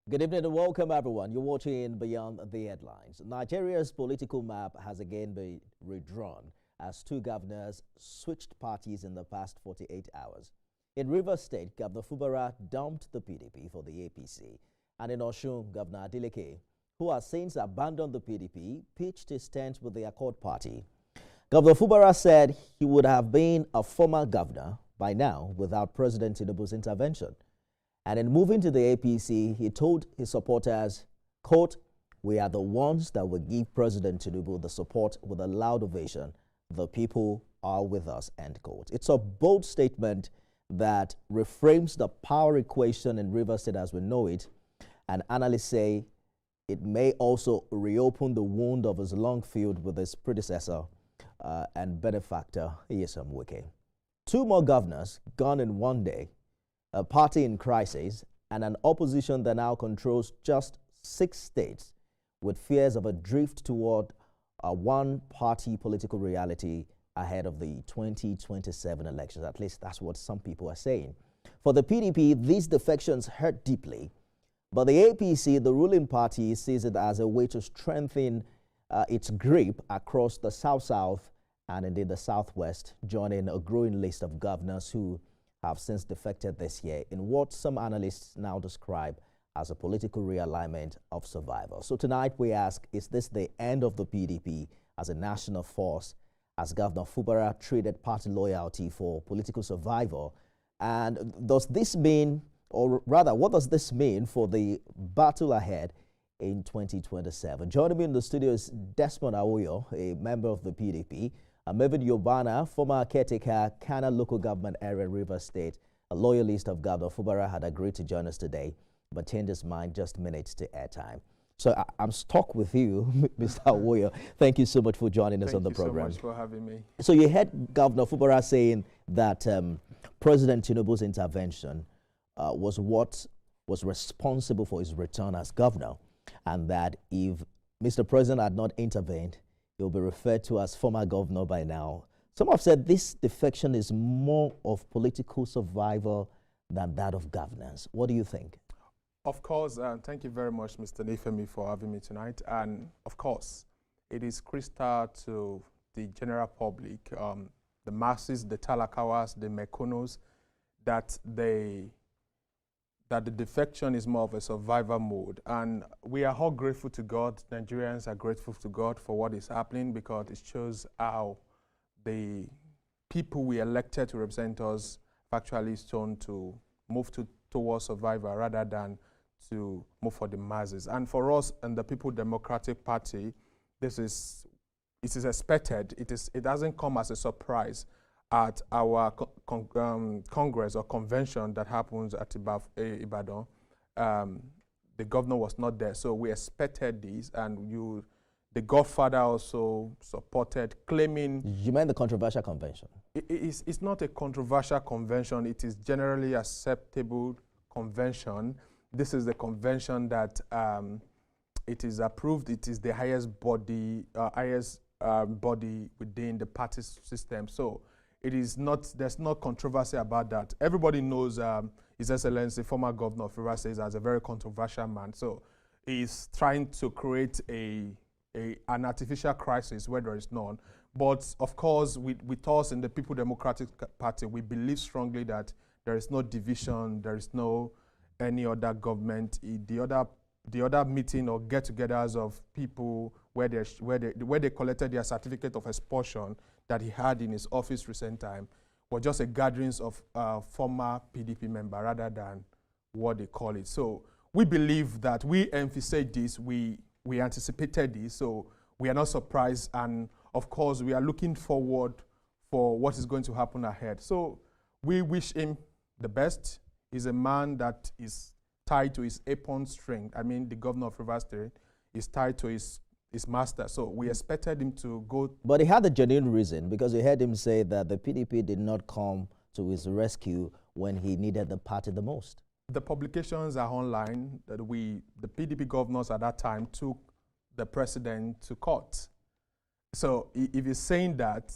Good evening and welcome, everyone. You're watching Beyond the Headlines. Nigeria's political map has again been redrawn as two governors switched parties in the past 48 hours. In Rivers State, Governor Fubara dumped the PDP for the APC. And in Osun, Governor Adeleke, who has since abandoned the PDP, pitched his tent with the Accord Party. Governor Fubara said he would have been a former governor by now without President Tinubu's intervention. And in moving to the APC, he told his supporters, quote, "We are the ones that will give President Tinubu the support with a loud ovation. The people are with us," end quote. It's a bold statement that reframes the power equation in Rivers State as we know it. And analysts say it may also reopen the wound of his long feud with his predecessor and benefactor, Wike. Two more governors gone in one day, a party in crisis, and an opposition that now controls just 6 states with fears of a drift toward a one-party political reality ahead of the 2027 elections. At least that's what some people are saying. For the PDP, these defections hurt deeply, but the APC, the ruling party, sees it as a way to strengthen its grip across the South-South and indeed the Southwest, joining a growing list of governors who have since defected this year in what some analysts now describe as a political realignment of survival. So tonight we ask, is this the end of the PDP as a national force, as Governor Fubara traded party loyalty for political survival? And does this mean, or rather, what does this mean for the battle ahead in 2027? Joining me in the studio is Desmond Awoyo, a member of the PDP, Mevin Yobana, former caretaker, Kana local government area in Rivers State, a loyalist of Governor Fubara, had agreed to join us today, but changed his mind just minutes to airtime. So I'm stuck with you, Mr. Awoyo. Thank you so much for joining us on the program. Thank you so much for having me. So you heard Governor Fubara saying that President Tinubu's intervention was what was responsible for his return as governor, and that if Mr. President had not intervened, he'll be referred to as former governor by now. Some have said this defection is more of political survival than that of governance. What do you think? Of course, thank you very much, Mr. Nifemi, for having me tonight. And of course, it is crystal to the general public, the masses, the talakawas, the mekonos, that the defection is more of a survival mode. And we are all grateful to God. Nigerians are grateful to God for what is happening, because it shows how the people we elected to represent us have actually shown to move towards survival rather than to move for the masses. And for us and the People Democratic Party, it is expected. It doesn't come as a surprise at our Congress or convention that happens at Ibadan. The governor was not there, so we expected this, and the Godfather also supported, claiming... You meant the controversial convention? It's not a controversial convention. It is generally acceptable convention. This is the convention that it is approved. It is the highest body within the party system. So it is not, there's no controversy about that. Everybody knows His Excellency, former governor of Rivers State, as a very controversial man. So he's trying to create an artificial crisis where there is none. But of course, with us in the People Democratic Party, we believe strongly that there is no division, there is no any other government. The other meeting or get-togethers of people where they collected their certificate of expulsion that he had in his office recent time were just a gatherings of former PDP member rather than what they call it. So we believe that we emphasize this, we anticipated this, so we are not surprised, and of course we are looking forward for what is going to happen ahead. So we wish him the best. He's a man that is tied to his apron string. I mean, the governor of Rivers State is tied to his master. So we expected him to go. But he had a genuine reason, because we heard him say that the PDP did not come to his rescue when he needed the party the most. The publications are online that the PDP governors at that time took the president to court. So if he's saying that,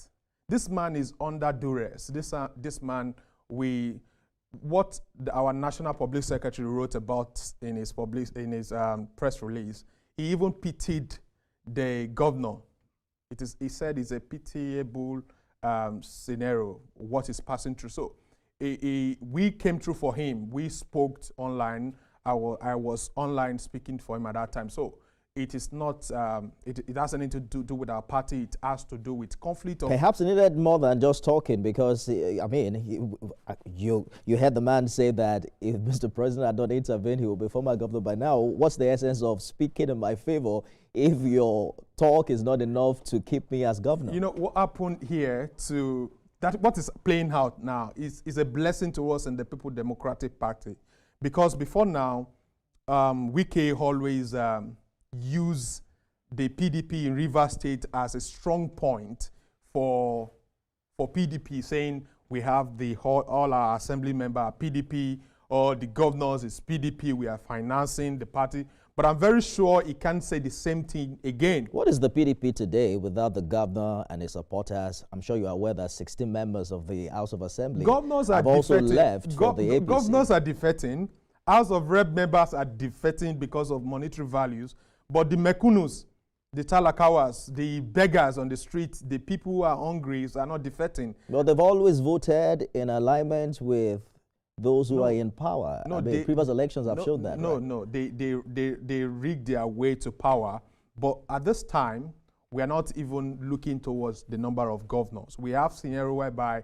this man is under duress. This man, what our National Public Secretary wrote about in his press release, he even pitied the governor. He said it's a pitiable scenario, what is passing through. So we came through for him. We spoke online. I was online speaking for him at that time. So it is not, it has nothing to do with our party. It has to do with conflict. Perhaps it needed more than just talking, because, I mean, you heard the man say that if Mr. President had not intervened, he would be former governor by now. What's the essence of speaking in my favor if your talk is not enough to keep me as governor? You know, what happened here what is playing out now is a blessing to us in the People Democratic Party. Because before now, Wike always use the PDP in Rivers State as a strong point for PDP, saying we have all our assembly members are PDP, or the governors is PDP, we are financing the party. But I'm very sure he can't say the same thing again. What is the PDP today without the governor and his supporters? I'm sure you are aware that 16 members of the House of Assembly have also left for the APC. Governors are defecting. House of Rep members are defecting because of monetary values. But the mekunus, the talakawas, the beggars on the street, the people who are hungry are not defecting. Well, they've always voted in alignment with those who are in power. No, previous elections have shown that. No, right? no, they rigged their way to power. But at this time, we are not even looking towards the number of governors. We have scenario whereby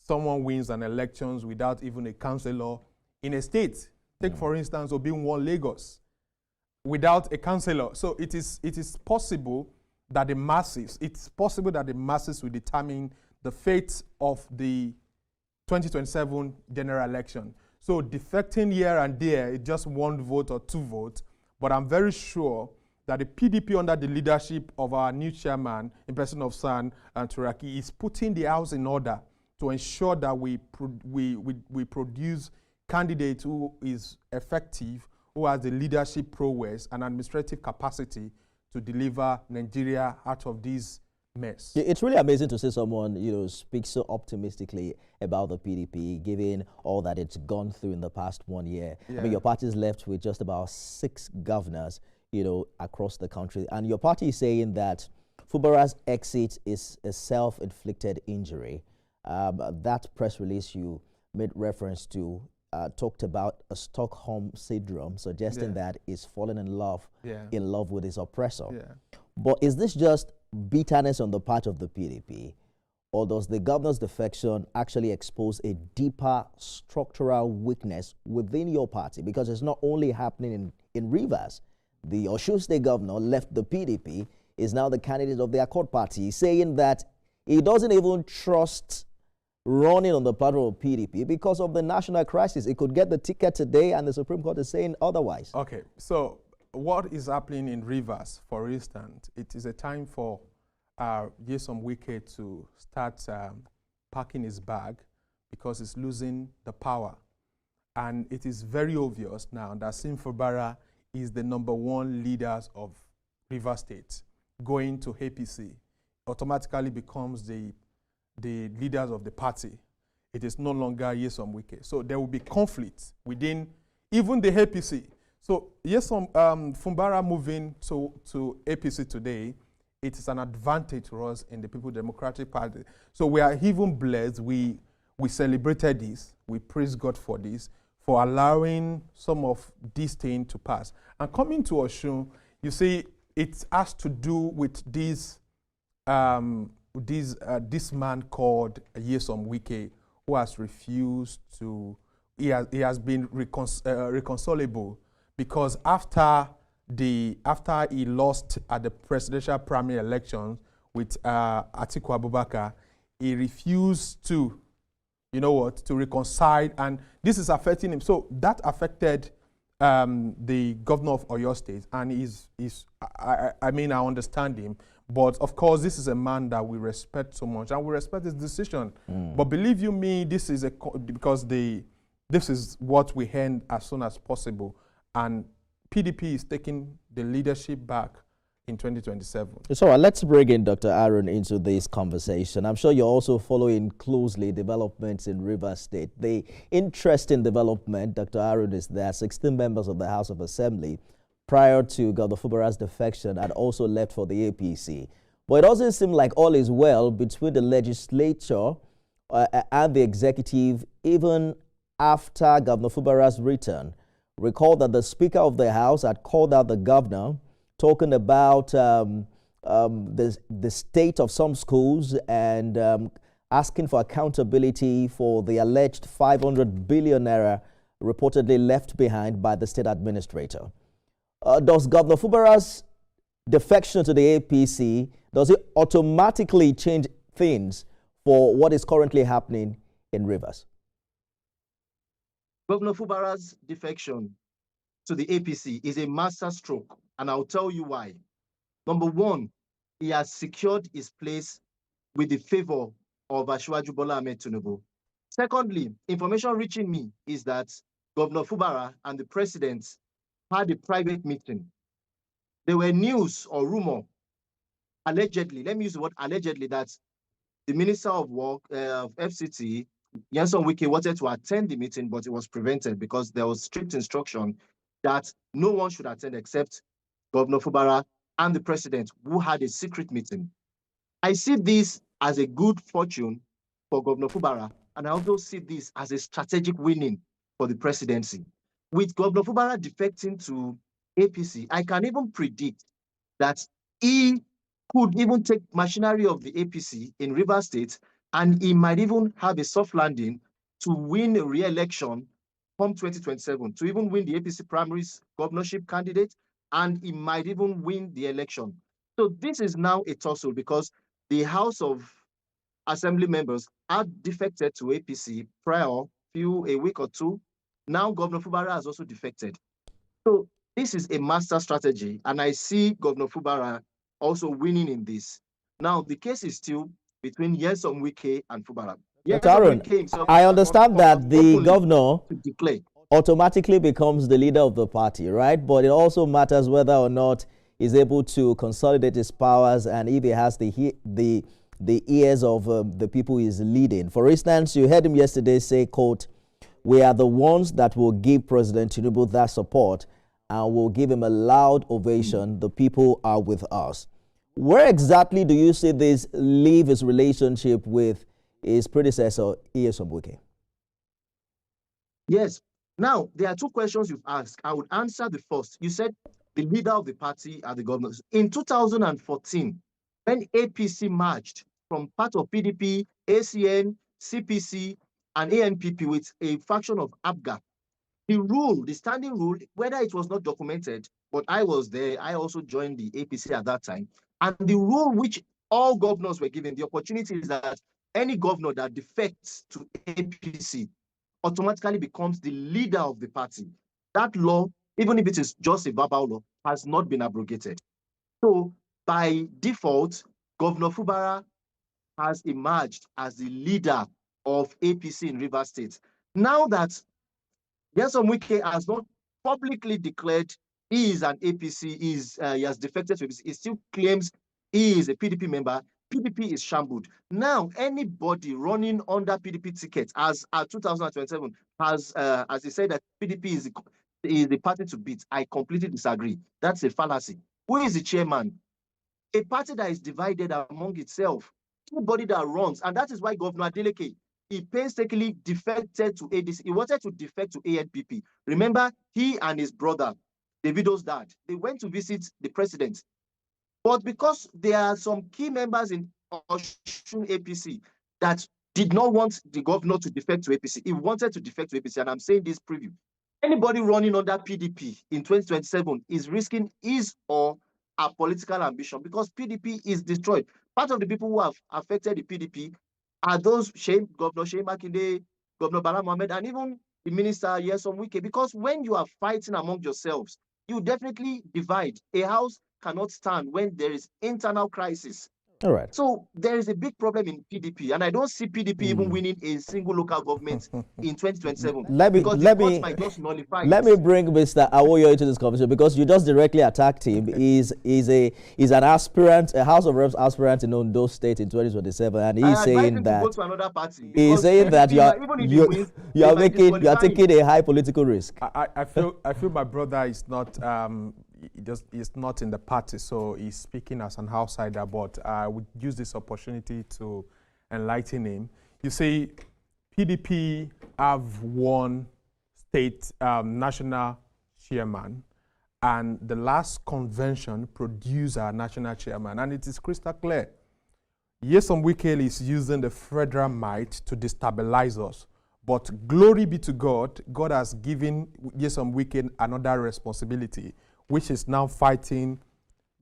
someone wins an elections without even a councillor in a state. Take, for instance, Obi-Wan Lagos, without a councillor. So it is possible that the masses, will determine the fate of the 2027 general election. So defecting here and there, it's just one vote or two votes. But I'm very sure that the PDP, under the leadership of our new chairman, in person of San and Turaki, is putting the house in order to ensure that we produce candidate who is effective, who has the leadership prowess and administrative capacity to deliver Nigeria out of this mess. It's really amazing to see someone, speak so optimistically about the PDP, given all that it's gone through in the past 1 year. Yeah. I mean, your party is left with just about 6 governors, across the country. And your party is saying that Fubara's exit is a self-inflicted injury. That press release you made reference to talked about a Stockholm syndrome, suggesting that he's fallen in love with his oppressor. Yeah. But is this just bitterness on the part of the PDP, or does the governor's defection actually expose a deeper structural weakness within your party? Because it's not only happening in Rivers. The Osun State governor left the PDP, is now the candidate of the Accord Party, saying that he doesn't even trust running on the platform of PDP because of the national crisis. It could get the ticket today, and the Supreme Court is saying otherwise. Okay, so what is happening in Rivers, for instance, it is a time for Nyesom Wike to start packing his bag because he's losing the power. And it is very obvious now that Siminalayi Fubara is the #1 leader of Rivers State. Going to APC automatically becomes the leaders of the party. It is no longer Nyesom Wike. So there will be conflict within even the APC. So Nyesom Fubara moving to APC today, it is an advantage to us in the People Democratic Party. So we are even blessed. We celebrated this. We praise God for this, for allowing some of this thing to pass. And coming to Osun, you see, it has to do with this man called Nyesom Wike, who has refused to. He has been reconcilable, because after he lost at the presidential primary elections with Atiku Abubakar, he refused to, to reconcile, and this is affecting him. So that affected the governor of Oyo State, and I understand him, but of course this is a man that we respect so much, and we respect his decision. But believe you me, this is this is what we end as soon as possible, and PDP is taking the leadership back in 2027. So let's bring in Dr. Aaron into this conversation. I'm sure you're also following closely developments in Rivers State. The interesting development, Dr. Aaron, is that 16 members of the House of Assembly, prior to Governor Fubara's defection, had also left for the APC. But it doesn't seem like all is well between the legislature and the executive, even after Governor Fubara's return. Recall that the Speaker of the House had called out the governor, talking about the state of some schools and asking for accountability for the alleged 500 billion naira reportedly left behind by the state administrator. Does Governor Fubara's defection to the APC, does it automatically change things for what is currently happening in Rivers? Governor Fubara's defection to the APC is a masterstroke, and I'll tell you why. Number one, he has secured his place with the favor of Asiwaju Bola Ahmed Tinubu. Secondly, information reaching me is that Governor Fubara and the president had a private meeting. There were news or rumor, allegedly, let me use the word allegedly, that the Minister of Work, FCT, Wike, wanted to attend the meeting, but it was prevented because there was strict instruction that no one should attend except Governor Fubara and the president, who had a secret meeting. I see this as a good fortune for Governor Fubara, and I also see this as a strategic winning for the presidency. With Governor Fubara defecting to APC, I can even predict that he could even take machinery of the APC in Rivers State, and he might even have a soft landing to win a re-election from 2027, to even win the APC primaries governorship candidate, and he might even win the election. So this is now a tussle because the House of Assembly members had defected to APC prior a week or two. Now Governor Fubara has also defected. So this is a master strategy, and I see Governor Fubara also winning in this. Now the case is still between Nyesom Wike and Fubara. Dr. Aaron, I understand that the governor automatically becomes the leader of the party, right? But it also matters whether or not he's able to consolidate his powers and if he has the ears of the people he's leading. For instance, you heard him yesterday say, quote, "We are the ones that will give President Tinubu that support and will give him a loud ovation. The people are with us." Where exactly do you see this leave his relationship with his predecessor, Nyesom Wike? Yes. Now, there are two questions you've asked. I would answer the first. You said the leader of the party are the governors. In 2014, when APC merged from part of PDP, ACN, CPC, and ANPP with a faction of ABGA, the standing rule, whether it was not documented, but I was there, I also joined the APC at that time, and the rule which all governors were given, the opportunity is that any governor that defects to APC automatically becomes the leader of the party. That law, even if it is just a verbal law, has not been abrogated. So by default, Governor Fubara has emerged as the leader of APC in Rivers State. Now that Nyesom Wike has not publicly declared he is an APC, he has defected to APC, he still claims he is a PDP member. PDP is shambled. Now, anybody running under PDP tickets, as 2027 has, as he said, that PDP is the party to beat, I completely disagree. That's a fallacy. Who is the chairman? A party that is divided among itself. Anybody that runs, and that is why Governor Adeleke, he painstakingly defected to ADC. He wanted to defect to ANPP. Remember, he and his brother, Davido's dad, they went to visit the president. But because there are some key members in Osun APC that did not want the governor to defect to APC, he wanted to defect to APC, and I'm saying this preview. Anybody running under PDP in 2027 is risking his or her political ambition because PDP is destroyed. Part of the people who have affected the PDP are those Governor Sheyi Makinde, Governor Bala Mohammed, and even the minister Nyesom Wike. Because when you are fighting among yourselves, you definitely divide. A house cannot stand when there is internal crisis. All right. So there is a big problem in PDP, and I don't see PDP even winning a single local government in 2027 because the court might just nullify it. Let me bring Mr. Awoyo into this conversation because you just directly attacked him. He's an aspirant, a House of Reps aspirant in Ondo State in 2027, and he's saying that go to another party he's saying that you are taking a high political risk. I feel my brother is not he's not in the party, so he's speaking as an outsider, but I would use this opportunity to enlighten him. You see, PDP have one state national chairman, and the last convention produced our national chairman, and it is crystal clear. Nyesom Wike is using the federal might to destabilize us. But glory be to God, God has given Nyesom Wike another responsibility, which is now fighting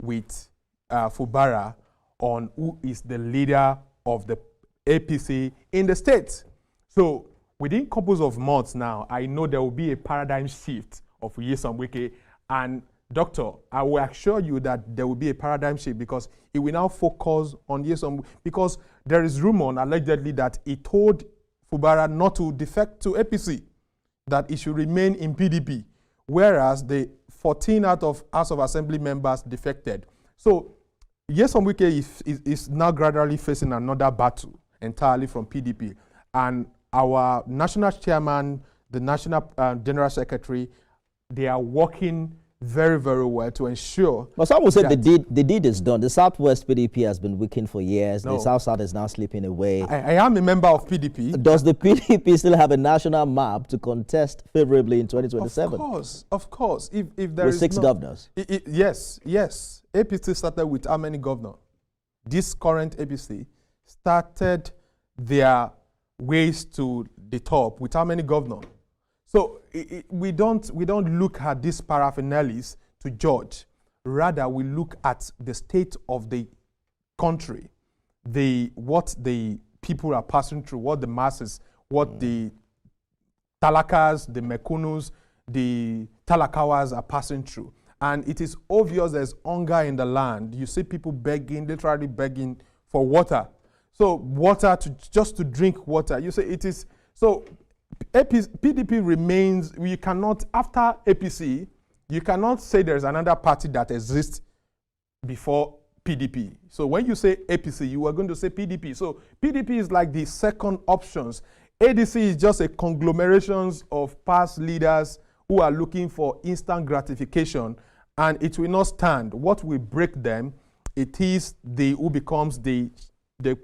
with Fubara on who is the leader of the APC in the state. So within couples of months now, I know there will be a paradigm shift of Nyesom Wike. And Doctor, I will assure you that there will be a paradigm shift because it will now focus on Nyesom, because there is rumor allegedly that he told Fubara not to defect to APC, that he should remain in PDP, whereas the 14 out of House of Assembly members defected. So Nyesom Wike is now gradually facing another battle entirely from PDP. And our national chairman, the national general secretary, they are working very, very well to ensure. But some will say the deed is done. The Southwest PDP has been weakened for years. No. The South is now slipping away. I am a member of PDP. Does the PDP still have a national map to contest favorably in 2027? Of course. If there with is 6 governors. Yes. APC started with how many governors? This current APC started their ways to the top with how many governors? So we don't look at these paraphernalias to judge. Rather, we look at the state of the country, what the people are passing through, what the masses, what the talakas, the mekunus, the talakawas are passing through. And it is obvious there's hunger in the land. You see people begging, literally begging for water. So water, just to drink water. You say it is, so PDP remains, we cannot, after APC, you cannot say there's another party that exists before PDP. So when you say APC, you are going to say PDP. So PDP is like the second options. ADC is just a conglomeration of past leaders who are looking for instant gratification, and it will not stand. What will break them, it is who becomes the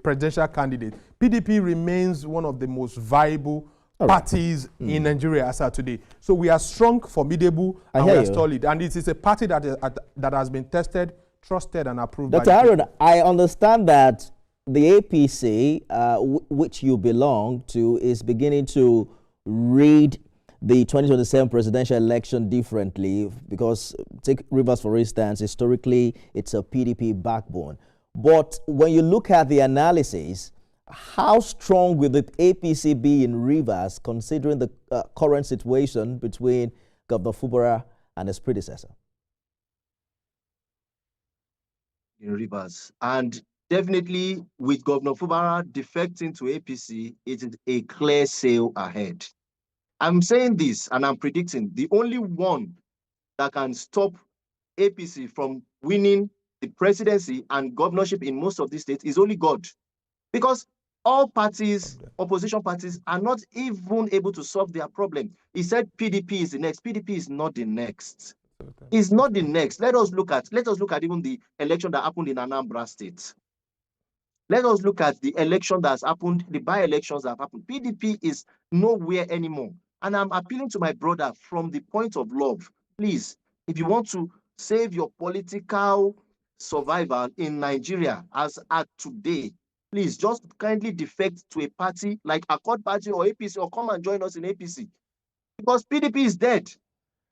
presidential candidate. PDP remains one of the most viable parties in Nigeria as of today. So we are strong, formidable, and we are solid. And it is a party that has been tested, trusted, and approved. Dr. Aaron, I understand that the APC, which you belong to, is beginning to read the 2027 presidential election differently, because take Rivers, for instance, historically, it's a PDP backbone. But when you look at the analysis, how strong will the APC be in Rivers, considering the current situation between Governor Fubara and his predecessor? In Rivers. And definitely with Governor Fubara defecting to APC, it is a clear sail ahead. I'm saying this and I'm predicting the only one that can stop APC from winning the presidency and governorship in most of these states is only God. Because all parties, opposition parties, are not even able to solve their problem. He said PDP is the next. PDP is not the next. It's not the next. Let us look at even the election that happened in Anambra State. Let us look at the election that's happened, the by-elections that have happened. PDP is nowhere anymore. And I'm appealing to my brother from the point of love. Please, if you want to save your political survival in Nigeria as at today, please just kindly defect to a party like Accord Party or APC, or come and join us in APC. Because PDP is dead.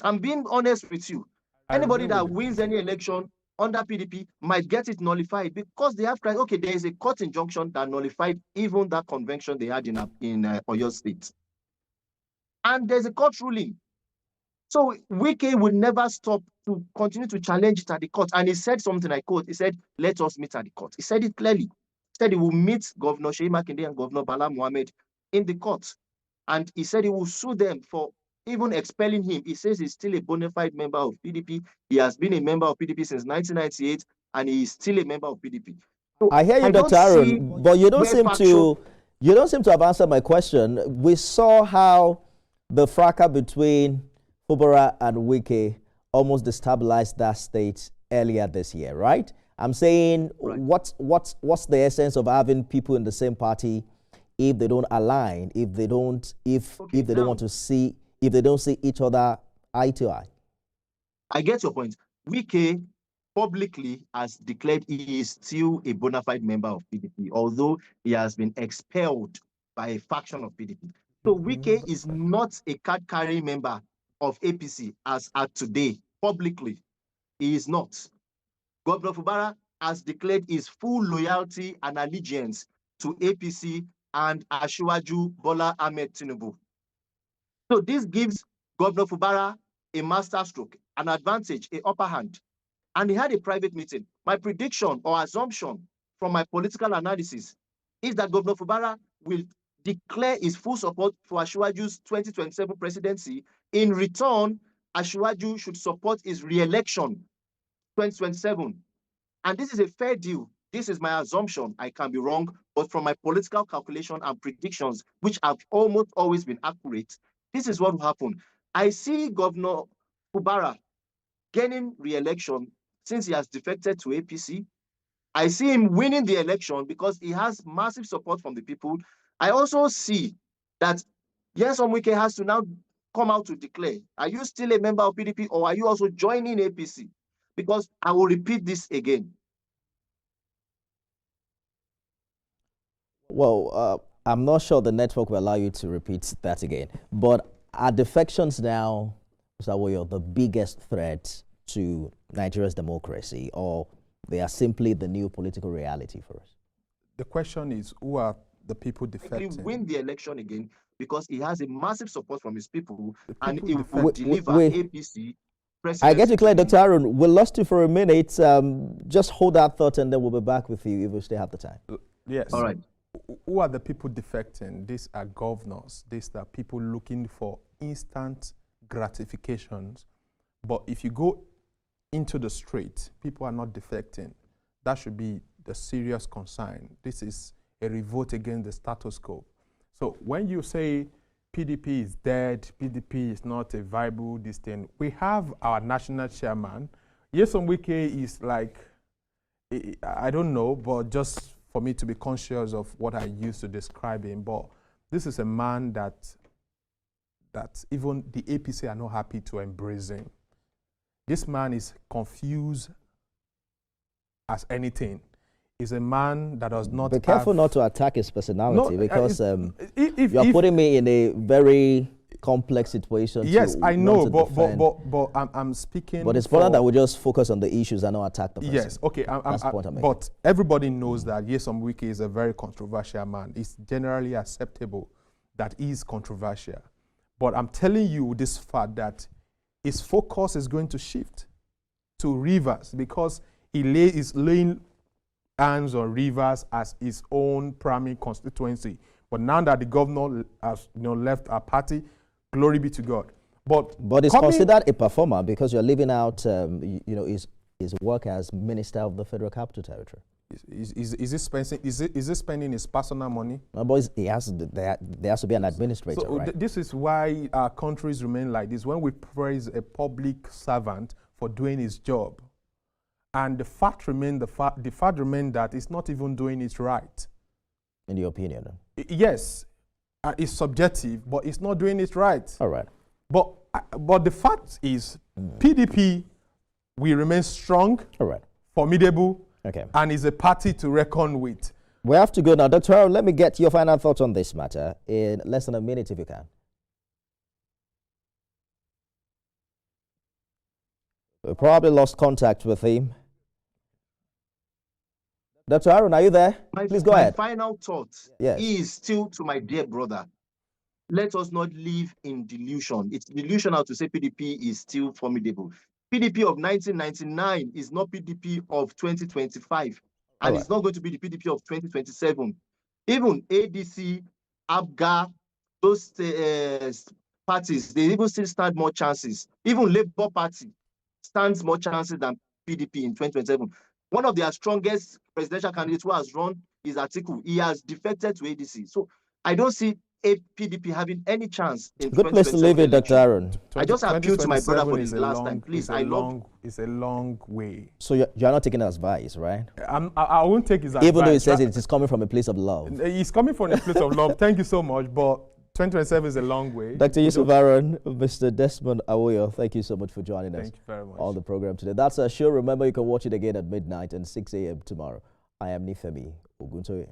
I'm being honest with you. Anybody that wins any election under PDP might get it nullified because they have cried. Okay, there is a court injunction that nullified even that convention they had in Oyo State. And there's a court ruling So Wike would never stop to continue to challenge it at the court. And he said something, I quote, he said, let us meet at the court. He said it clearly. He said he will meet Governor Sheyi Makinde and Governor Bala Mohammed in the court. And he said he will sue them for even expelling him. He says he's still a bona fide member of PDP. He has been a member of PDP since 1998, and he is still a member of PDP. So I hear you, Dr. Aaron, but you don't seem to have answered my question. We saw how the fracas between Fubara and Wike almost destabilized that state earlier this year, right? I'm saying, right. What's the essence of having people in the same party if they don't align, if they don't see each other eye to eye? I get your point. Wike publicly has declared he is still a bona fide member of PDP, although he has been expelled by a faction of PDP. So Wike is not a card-carrying member of APC as at today. Publicly, he is not. Governor Fubara has declared his full loyalty and allegiance to APC and Asiwaju Bola Ahmed Tinubu. So this gives Governor Fubara a masterstroke, an advantage, an upper hand. And he had a private meeting. My prediction or assumption from my political analysis is that Governor Fubara will declare his full support for Asiwaju's 2027 presidency. In return, Asiwaju should support his re-election 2027. And this is a fair deal. This is my assumption. I can be wrong, but from my political calculation and predictions, which have almost always been accurate, this is what will happen. I see Governor Fubara gaining re-election since he has defected to APC. I see him winning the election because he has massive support from the people. I also see that Nyesom Wike has to now come out to declare, are you still a member of PDP or are you also joining APC? Because I will repeat this again. Well, I'm not sure the network will allow you to repeat that again. But are defections now, Mr. the biggest threat to Nigeria's democracy, or they are simply the new political reality for us? The question is, who are the people defecting? He will win the election again because he has a massive support from his people, and he defect. will deliver APC. I get you clear, Dr. Aaron. We lost you for a minute. Just hold that thought, and then we'll be back with you if we still have the time. Yes. All right. Who are the people defecting? These are governors. These are people looking for instant gratifications. But if you go into the street, people are not defecting. That should be the serious concern. This is a revolt against the status quo. So when you say PDP is dead, PDP is not a viable this thing, we have our national chairman. Nyesom Wike is like, I don't know, but just for me to be conscious of what I used to describe him, but this is a man that even the APC are not happy to embrace him. This man is confused as anything. He's a man that does not. Be careful not to attack his personality, because you're putting me in a very complex situation. Yes, I know, but I'm speaking. But it's important that we just focus on the issues and not attack the person. Yes, okay. That's the point I'm making. But everybody knows that Nyesom Wike is a very controversial man. It's generally acceptable that he is controversial. But I'm telling you this fact that his focus is going to shift to Rivers, because he is laying hands on Rivers as his own primary constituency. But now that the governor has left our party, glory be to God. But it's considered a performer because you're leaving out his work as Minister of the Federal Capital Territory. Is he spending his personal money? No, but there has to be an administrator, so right? This is why our countries remain like this. When we praise a public servant for doing his job, and the fact remains that it's not even doing it right. In your opinion? Yes, it's subjective, but it's not doing it right. All right. But the fact is, PDP will remain strong, all right, formidable, okay, and is a party to reckon with. We have to go now. Dr. Aaron, let me get your final thoughts on this matter in less than a minute if you can. We probably lost contact with him. Dr. Aaron, are you there? Please go ahead. My final thought is still to my dear brother. let us not live in delusion. It's delusional to say PDP is still formidable. PDP of 1999 is not PDP of 2025, and it's not going to be the PDP of 2027. Even ADC, ABGA, those parties, they even still stand more chances. Even Labour Party stands more chances than PDP in 2027. One of their strongest presidential candidates who has run is Atiku. He has defected to ADC. So I don't see PDP having any chance in Good place to leave it, Dr. Aaron. I just appeal to my brother for this last time. Please, it's a long way. So you're not taking advice, right? I won't take his advice. Even though he says it is coming from a place of love. He's coming from a place of love. Thank you so much, but 2027 is a long way. Dr. Yusuf Aaron, Mr. Desmond Awoyo, thank you so much for joining us. Thank you very much. On the program today. That's our show. Remember, you can watch it again at midnight and 6 a.m. tomorrow. I am Nifemi Oguntoye.